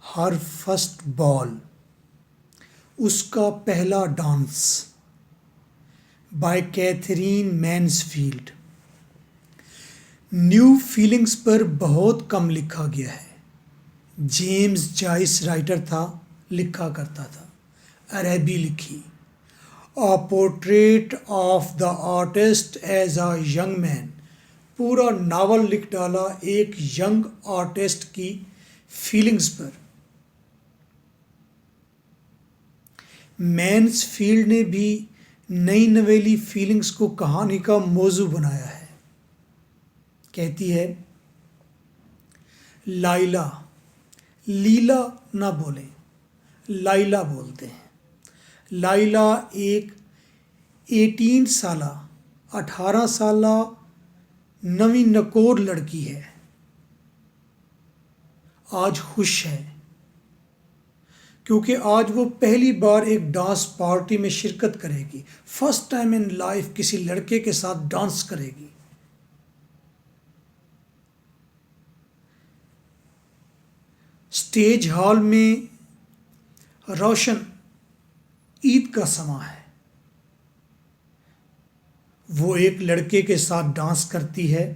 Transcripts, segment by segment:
हर first ball, उसका पहला dance, by Katherine Mansfield. New feelings पर बहुत कम लिखा गया है। जेम्स जॉइस राइटर था, लिखा करता था। अरेबी लिखी, a portrait of the artist as a young man. पूरा नावल लिख डाला एक यंग आर्टिस्ट की फीलिंग्स पर। मैन्सफील्ड ने भी नई नवेली फीलिंग्स को कहानी का मौजू बनाया है। कहती है, लाइला, लीला ना बोलें, लाइला बोलते हैं। लाइला एक 18 साला नवी नकोर लड़की है। आज खुश है क्योंकि आज वो पहली बार एक डांस पार्टी में शिरकत करेगी। फर्स्ट टाइम इन लाइफ किसी लड़के के साथ डांस करेगी। स्टेज हॉल में रोशन ईद का समा है। वो एक लड़के के साथ डांस करती है।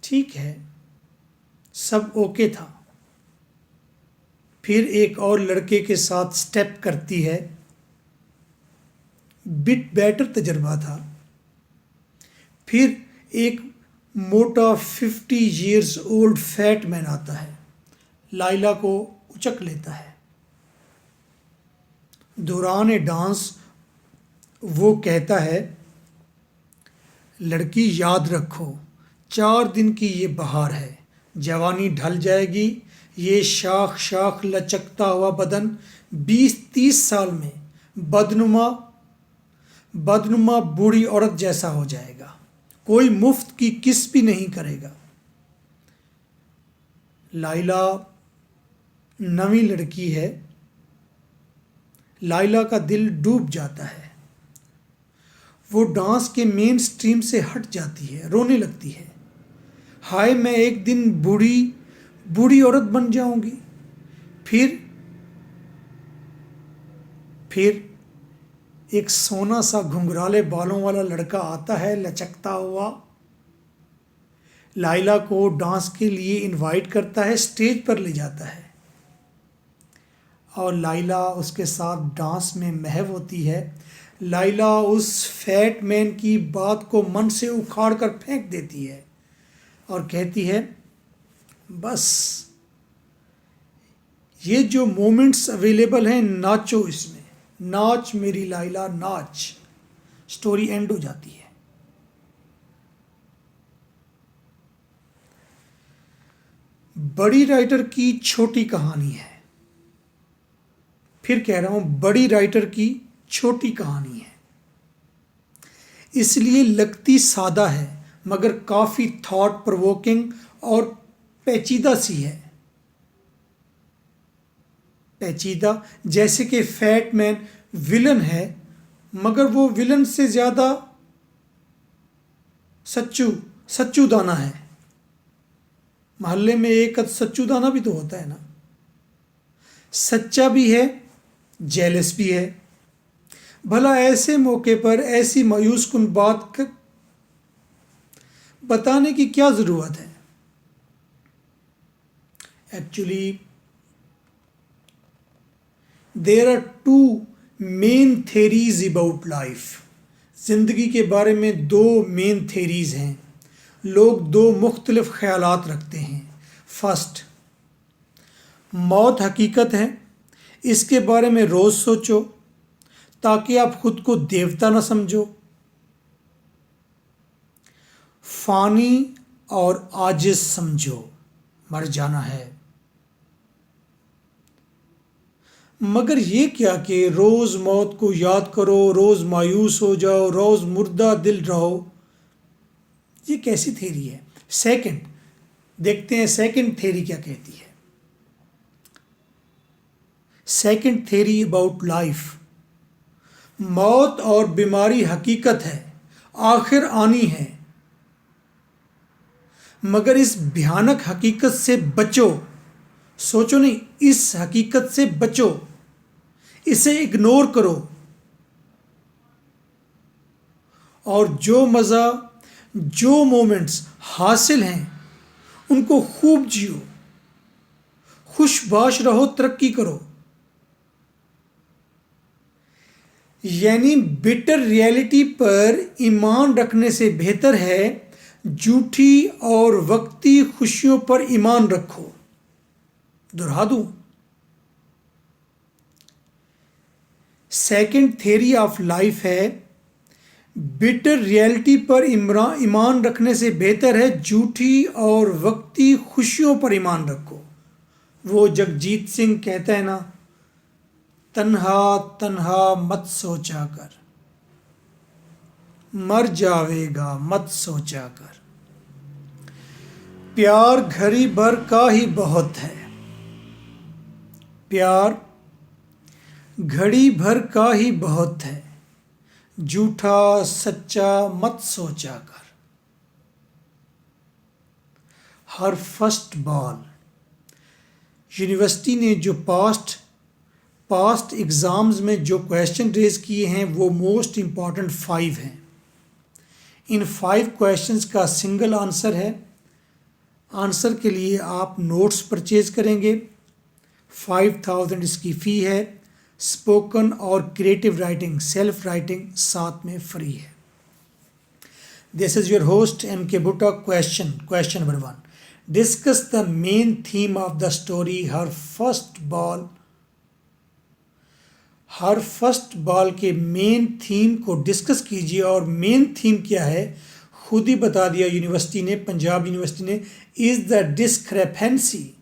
ठीक है, सब ओके था। फिर एक और लड़के के साथ स्टेप करती है। बिट बेटर तजर्बा था। फिर एक मोटा 50 years old फैट मैन आता है, लाइला को उचक लेता है। दौरान डांस वो कहता है, लड़की याद रखो, 4 दिन की ये बहार है, जवानी ढल जाएगी। ये शाख शाख लचकता हुआ बदन 20-30 साल में बदनुमा बूढ़ी औरत जैसा हो जाएगा। कोई मुफ्त की किस भी नहीं करेगा। लाइला नवी लड़की है। लाइला का दिल डूब जाता है। वो डांस के मेन स्ट्रीम से हट जाती है, रोने लगती है। हाय, मैं एक दिन बूढ़ी औरत बन जाऊंगी। फिर एक सोना सा घुंघराले बालों वाला लड़का आता है, लचकता हुआ। लाइला को डांस के लिए इनवाइट करता है, स्टेज पर ले जाता है और लाइला उसके साथ डांस में महव होती है। लाइला उस फैट मैन की बात को मन से उखाड़ कर फेंक देती है और कहती है, बस ये जो मोमेंट्स अवेलेबल हैं, नाचो इसमें, नाच मेरी लाइला नाच। स्टोरी एंड हो जाती है। बड़ी राइटर की छोटी कहानी है। फिर कह रहा हूं, बड़ी राइटर की छोटी कहानी है, इसलिए लगती सादा है मगर काफी थॉट प्रोवोकिंग और पेचीदा सी है। पेचीदा जैसे कि फैट मैन विलन है मगर वो विलन से ज़्यादा सच्चू दाना है। मोहल्ले में एक सच्चू दाना भी तो होता है ना। सच्चा भी है, जेलस भी है। भला ऐसे मौके पर ऐसी मायूस कुन बात बताने की क्या ज़रूरत है। Actually there are 2 main theories about life. ज़िंदगी के बारे में 2 मेन थेरीज हैं। लोग 2 मुख्तलिफ ख्यालात रखते हैं। फर्स्ट, मौत हकीकत है, इसके बारे में रोज़ सोचो ताकि आप खुद को देवता न समझो। फानी और आजिज़ समझो, मर जाना है। मगर ये क्या कि रोज़ मौत को याद करो, रोज़ मायूस हो जाओ, रोज़ मुर्दा दिल रहो। ये कैसी थेरी है। सेकंड, देखते हैं सेकंड थेरी क्या कहती है। सेकंड थेरी अबाउट लाइफ, मौत और बीमारी हकीकत है, आखिर आनी है, मगर इस भयानक हकीकत से बचो, सोचो नहीं, इस हकीकत से बचो, इसे इग्नोर करो और जो मज़ा, जो मोमेंट्स हासिल हैं उनको खूब जियो, खुशबाश रहो, तरक्की करो। यानी बिटर रियलिटी पर ईमान रखने से बेहतर है झूठी और वक्ती खुशियों पर ईमान रखो। दोहरा दूं, सेकंड थ्योरी ऑफ लाइफ है बिटर रियलिटी पर ईमान रखने से बेहतर है झूठी और वक्ती खुशियों पर ईमान रखो। वो जगजीत सिंह कहता है ना, तन्हा तन्हा मत सोचा कर, मर जावेगा मत सोचा कर, प्यार घड़ी भर का ही बहुत है, प्यार घड़ी भर का ही बहुत है, झूठा सच्चा मत सोचा कर। हर फर्स्ट बॉल, यूनिवर्सिटी ने जो पास्ट एग्ज़ाम्स में जो क्वेश्चन रेज किए हैं वो मोस्ट इम्पॉर्टेंट 5 हैं। इन 5 क्वेश्चंस का सिंगल आंसर है। आंसर के लिए आप नोट्स परचेज करेंगे, 5000 इसकी फ़ी है। स्पोकन और क्रिएटिव राइटिंग, सेल्फ राइटिंग साथ में फ्री है। This is your host MK Bhutta। Question number 1, discuss the main theme of the story her first ball के मेन थीम को डिस्कस कीजिए। और मेन थीम क्या है खुद ही बता दिया यूनिवर्सिटी ने, पंजाब यूनिवर्सिटी ने, इज़ द डिस्क्रेपेंसी,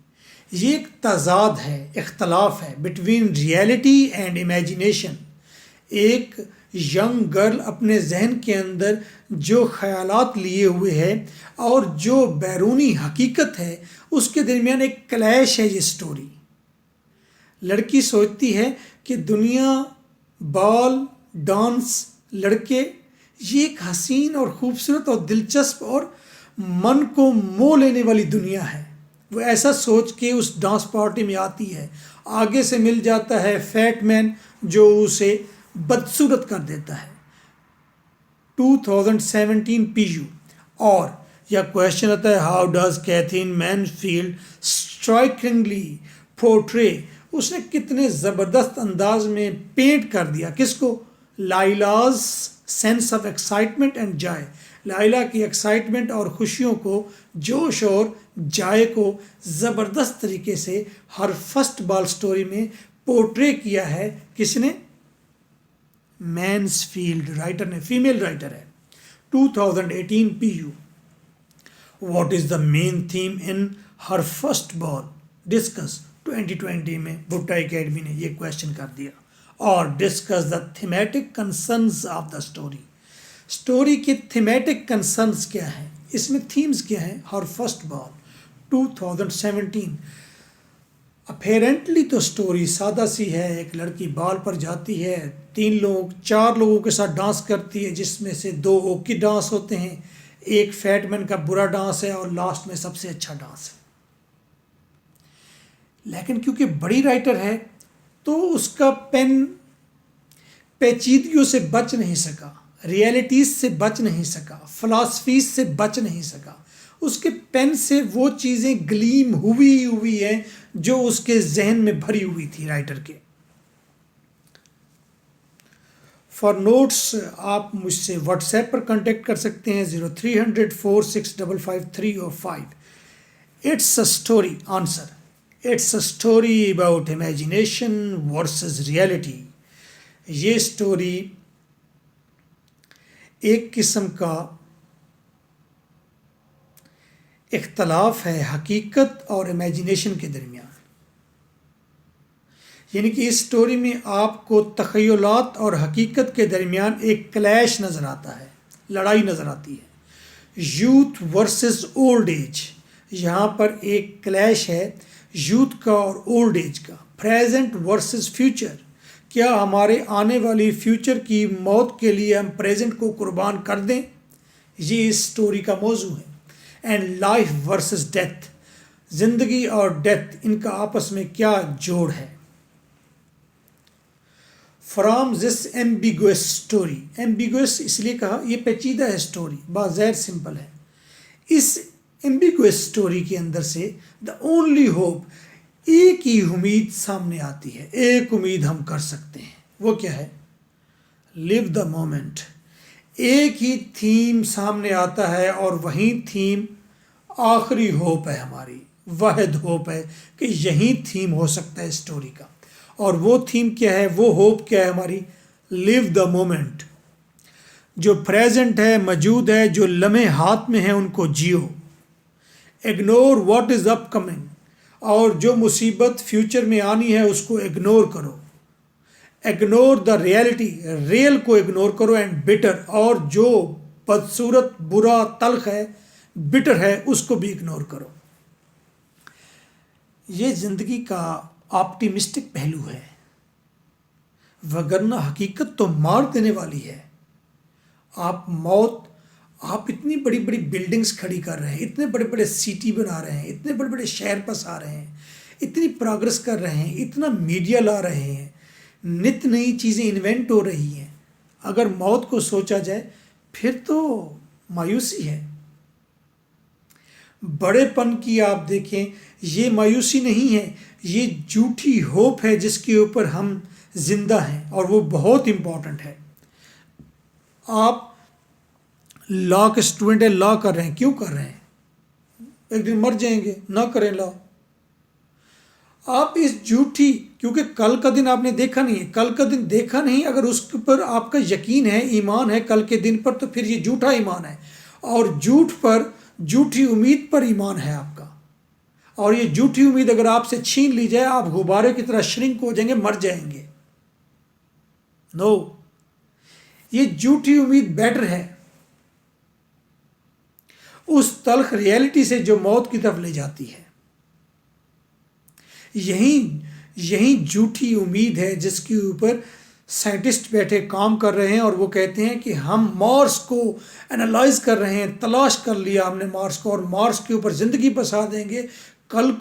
ये एक तज़ाद है, इख्तलाफ है बिटवीन रियलिटी एंड इमेजिनेशन। एक यंग गर्ल अपने जहन के अंदर जो ख्यालात लिए हुए है और जो बैरूनी हकीकत है उसके दरमियान एक क्लैश है। ये स्टोरी, लड़की सोचती है कि दुनिया, बॉल, डांस, लड़के, ये एक हसीन और ख़ूबसूरत और दिलचस्प और मन को मोह लेने वाली दुनिया है। वो ऐसा सोच के उस डांस पार्टी में आती है, आगे से मिल जाता है फैट मैन जो उसे बदसूरत कर देता है। 2017 PU। और यह क्वेश्चन आता है, how does Katherine Mansfield strikingly portray, उसने कितने ज़बरदस्त अंदाज में पेंट कर दिया किसको, लाइलाज sense of excitement and Joy, Laila की एक्साइटमेंट और खुशियों को, जोश और जाय को ज़बरदस्त तरीके से हर फर्स्ट बॉल स्टोरी में पोर्ट्रे किया है। किसने? मैन्सफील्ड राइटर ने, फीमेल राइटर है। 2018 PU। What is the main theme in her first ball, discuss 2020 में भुट्टा एकेडमी ने ये क्वेश्चन कर दिया। और discuss the thematic concerns of the story, story के थीमेटिक कंसर्न्स क्या है, इसमें थीम्स क्या हैं। हर फर्स्ट बॉल 2017। अपेरेंटली तो स्टोरी सादा सी है, एक लड़की बॉल पर जाती है, 4 लोगों के साथ डांस करती है, जिसमें से 2 ओके डांस होते हैं, एक फैटमैन का बुरा डांस है और लास्ट में सबसे अच्छा डांस है। लेकिन क्योंकि बड़ी राइटर है तो उसका पेन पेचीदगियों से बच नहीं सका, रियलिटीज़ से बच नहीं सका, फ़िलासफ़ीज़ से बच नहीं सका। उसके पेन से वो चीज़ें ग्लीम हुई हैं जो उसके जहन में भरी हुई थी राइटर के। फॉर नोट्स आप मुझसे व्हाट्सएप पर कांटेक्ट कर सकते हैं 0300 4655 it's a story answer, it's a story about imagination versus reality. ये स्टोरी एक किस्म का इख्तलाफ है हकीकत और इमेजिनेशन के दरमियान। यानी कि इस स्टोरी में आपको तख़य्युलात और हकीकत के दरमियान एक क्लैश नज़र आता है, लड़ाई नज़र आती है। यूथ वर्सेस ओल्ड एज, यहाँ पर एक क्लैश है यूथ का और ओल्ड एज का। प्रेजेंट वर्सेस फ्यूचर, क्या हमारे आने वाली फ्यूचर की मौत के लिए हम प्रेजेंट को कुर्बान कर दें, ये इस स्टोरी का मौजू है। एंड लाइफ वर्सेस डेथ, जिंदगी और डेथ, इनका आपस में क्या जोड़ है। From this ambiguous story, ambiguous इसलिए कहा, ये पेचीदा है स्टोरी, बाज़ैर सिंपल है। इस एम्बिगुअस स्टोरी के अंदर से द ओनली होप, एक ही उम्मीद सामने आती है, एक उम्मीद हम कर सकते हैं, वो क्या है? Live the moment. एक ही थीम सामने आता है और वही थीम आखिरी होप है हमारी, वाहिद होप है कि यही थीम हो सकता है स्टोरी का। और वो थीम क्या है, वो होप क्या है हमारी? Live the moment. जो प्रेजेंट है, मौजूद है, जो लम्हे हाथ में है, उनको जियो। इग्नोर व्हाट इज अपकमिंग, और जो मुसीबत फ्यूचर में आनी है उसको इग्नोर करो। इग्नोर द रियलिटी, रियल को इग्नोर करो। एंड बिटर, और जो बदसूरत, बुरा, तल्ख है, बिटर है, उसको भी इग्नोर करो। ये जिंदगी का ऑप्टिमिस्टिक पहलू है, वगरना हकीकत तो मार देने वाली है। आप इतनी बड़ी बड़ी बिल्डिंग्स खड़ी कर रहे हैं, इतने बड़े बड़े सिटी बना रहे हैं, इतने बड़े बड़े शहर बसा रहे हैं, इतनी प्रोग्रेस कर रहे हैं, इतना मीडिया ला रहे हैं, नित नई चीज़ें इन्वेंट हो रही हैं। अगर मौत को सोचा जाए फिर तो मायूसी है। बड़ेपन की आप देखें, ये मायूसी नहीं है, ये झूठी होप है जिसके ऊपर हम जिंदा हैं, और वो बहुत इम्पॉर्टेंट है। आप लॉ के स्टूडेंट है, लॉ कर रहे हैं, क्यों कर रहे हैं? एक दिन मर जाएंगे, ना करें लॉ। आप इस झूठी, क्योंकि कल का दिन आपने देखा नहीं है, कल का दिन देखा नहीं, अगर उसके ऊपर आपका यकीन है, ईमान है कल के दिन पर, तो फिर ये झूठा ईमान है। और झूठ पर, झूठी उम्मीद पर ईमान है आपका। और ये झूठी उम्मीद अगर आपसे छीन ली जाए, आप गुब्बारे की तरह श्रिंक हो जाएंगे, मर जाएंगे। नो, ये झूठी उम्मीद बेटर है उस तल्ख रियलिटी से जो मौत की तरफ ले जाती है। यही झूठी उम्मीद है जिसके ऊपर साइंटिस्ट बैठे काम कर रहे हैं, और वो कहते हैं कि हम मार्स को एनालाइज कर रहे हैं, तलाश कर लिया हमने मार्स को, और मार्स के ऊपर जिंदगी बसा देंगे। कल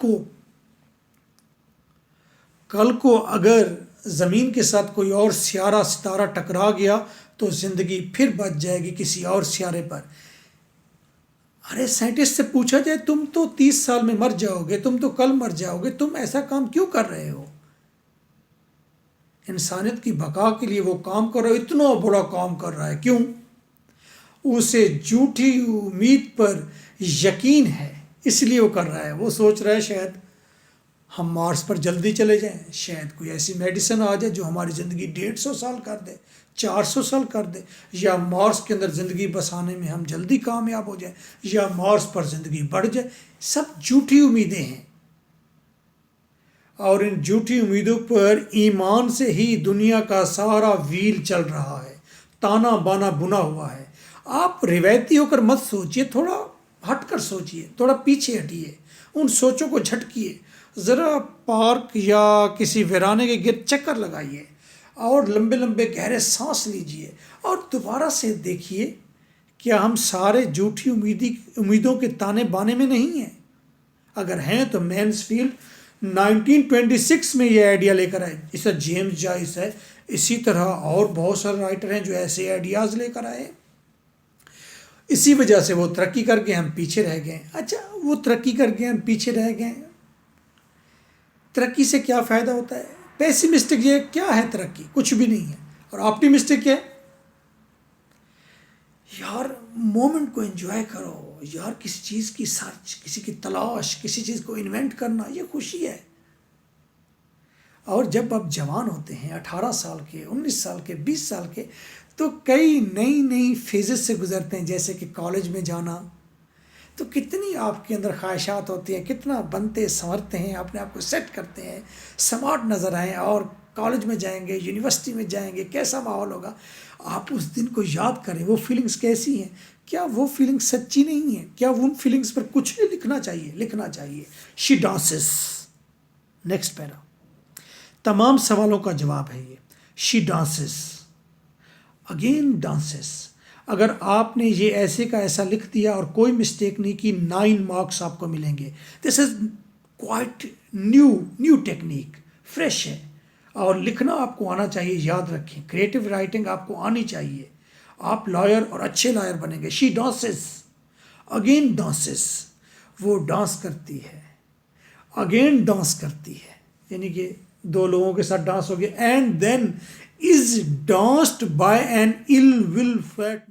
को अगर ज़मीन के साथ कोई और सितारा टकरा गया तो जिंदगी फिर बच जाएगी किसी और सितारे पर। अरे साइंटिस्ट से पूछा जाए, तुम तो 30 साल में मर जाओगे, तुम तो कल मर जाओगे, तुम ऐसा काम क्यों कर रहे हो? इंसानियत की बका के लिए वो काम कर रहा है, इतना बड़ा काम कर रहा है, क्यों? उसे झूठी उम्मीद पर यकीन है, इसलिए वो कर रहा है। वो सोच रहा है शायद हम मार्स पर जल्दी चले जाएं, शायद कोई ऐसी मेडिसिन आ जाए जो हमारी ज़िंदगी 150 साल कर दे, 400 साल कर दे, या मार्स के अंदर ज़िंदगी बसाने में हम जल्दी कामयाब हो जाए, या मार्स पर ज़िंदगी बढ़ जाए। सब झूठी उम्मीदें हैं, और इन झूठी उम्मीदों पर ईमान से ही दुनिया का सारा व्हील चल रहा है, ताना बाना बुना हुआ है। आप रिवायती होकर मत सोचिए, थोड़ा हटकर सोचिए, थोड़ा पीछे हटिए, उन सोचों को झटकिए, ज़रा पार्क या किसी वीराने के गिर्द चक्कर लगाइए, और लंबे लंबे गहरे सांस लीजिए, और दोबारा से देखिए क्या हम सारे झूठी उम्मीदों के ताने बाने में नहीं हैं? अगर हैं तो मैन्सफील्ड 1926 में ये आइडिया लेकर आए, इसका जेम्स जॉयस है, इसी तरह और बहुत सारे राइटर हैं जो ऐसे आइडियाज़ लेकर आए। इसी वजह से वो तरक्की करके हम पीछे रह गए। अच्छा, वो तरक्की करके हम पीछे रह गए, तरक्की से क्या फ़ायदा होता है? पेसिमिस्टिक ये क्या है? तरक्की कुछ भी नहीं है। और ऑप्टिमिस्टिक है, यार मोमेंट को एंजॉय करो, यार किसी चीज़ की सर्च, किसी की तलाश, किसी चीज़ को इन्वेंट करना, ये खुशी है। और जब आप जवान होते हैं, 18 साल के, 19 साल के, 20 साल के, तो कई नई नई फेजेस से गुजरते हैं, जैसे कि कॉलेज में जाना, तो कितनी आपके अंदर ख्वाहिशात होती हैं, कितना बनते संवरते हैं, अपने आप को सेट करते हैं, स्मार्ट नज़र आएँ, और कॉलेज में जाएंगे, यूनिवर्सिटी में जाएंगे, कैसा माहौल होगा। आप उस दिन को याद करें, वो फीलिंग्स कैसी हैं? क्या वो फीलिंग्स सच्ची नहीं है? क्या उन फीलिंग्स पर कुछ नहीं लिखना चाहिए? लिखना चाहिए। शी डांसेस, नेक्स्ट पैरा, तमाम सवालों का जवाब है ये। She dances, again dances. अगर आपने ये ऐसे का ऐसा लिख दिया और कोई मिस्टेक नहीं की, 9 मार्क्स आपको मिलेंगे। This is quite new technique, fresh है। और लिखना आपको आना चाहिए, याद रखें, क्रिएटिव राइटिंग आपको आनी चाहिए। आप लॉयर और अच्छे लॉयर बनेंगे। शी डांसेस, अगेन डांसेस, वो डांस करती है, अगेन डांस करती है, यानी कि 2 लोगों के साथ डांस हो गया, and then is danced by an ill will fat